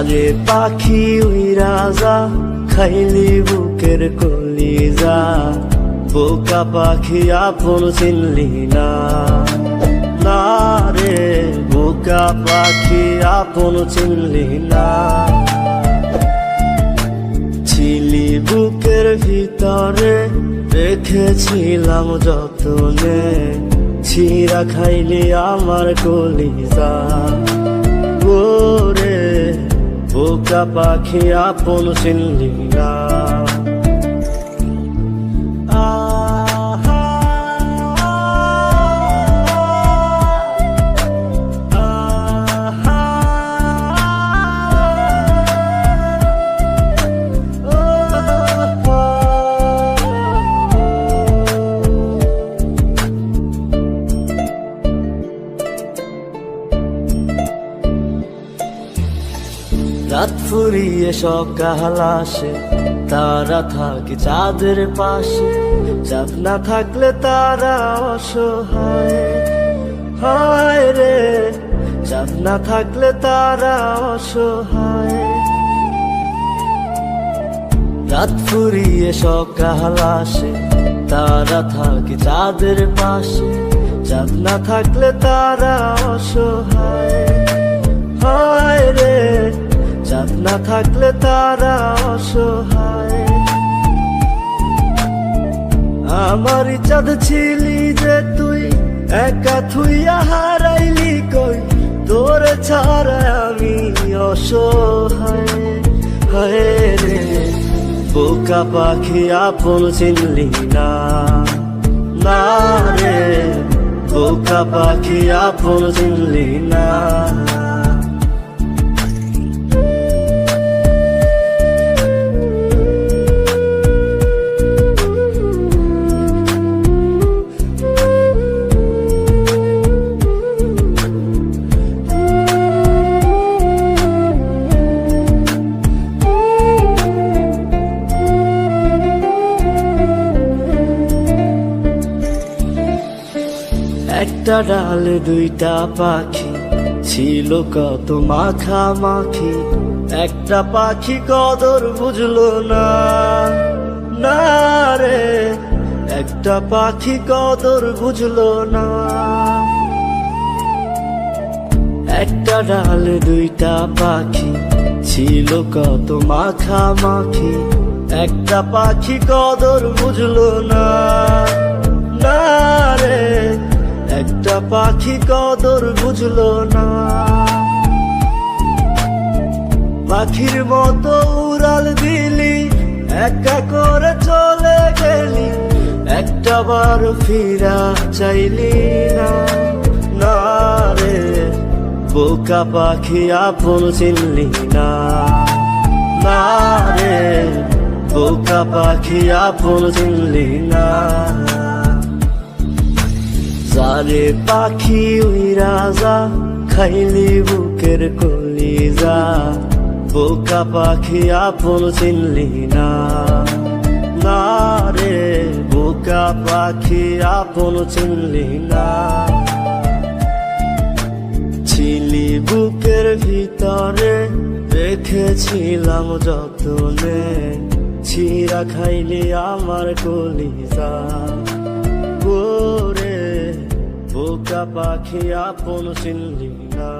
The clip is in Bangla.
যারে পাখি উইরা যা খাইলি বুকের কলিজা, বোকা পাখি আপন চিনলি না। না রে বোকা পাখি আপন চিনলি না। ছিলি বুকের ভিতরে রেখেছিলাম যতনে, ছিঁড়া খাইলি আমার কলিজা। ওরে বোকা পাখি আপন চিনলি না। রাত ফুরিয়ে সকাল আসে, তারা থাকে চাঁদের পাশে। চাঁদ না থাকলে তারা অসহায়, হায় রে চাঁদ না থাকলে তারা অসহায়। রাত ফুরিয়ে সকাল আসে, তারা থাকে চাঁদের পাশে। চাঁদ না থাকলে তারা অসহায়, হায় রে চাঁদ না থাকলে তারা অসহায়। আমার চাঁদ ছিলি যে তুই, একা থুইয়া হারাইলি কই। তোরে ছাড়া আমি অসহায়, হায় রে বোকা পাখি আপন চিনলি না। না রে বোকা পাখি আপন চিনলি না। একটা ডালে দুইটা পাখি, ছিল কত মাখামাখি। একটা পাখি কদর বুঝলো না। না রে একটা পাখি কদর বুঝলো না। একটা ডালে দুইটা পাখি, ছিল কত মাখামাখি। একটা পাখি কদর বুঝলো না। না রে একটা পাখি কদর বুঝলো না। পাখির মতো উড়াল দিলি, একা করে চলে গেলি। একটা বার ফিরা চাইলি না। না রে বোকা পাখি আপন চিনলি না। না রে বোকা পাখি আপন চিনলি না। যারে পাখি উইরা যা খাইলি বুকের কলিজা, বোকা পাখি আপন চিনলি না। না রে বোকা পাখি আপন চিনলি না। ছিলি বুকের ভিতরে রেখেছিলাম যতনে, ছিঁড়া খাইলি আমার কলিজা। ওরে বোকা পাখি আপন চিনলি না।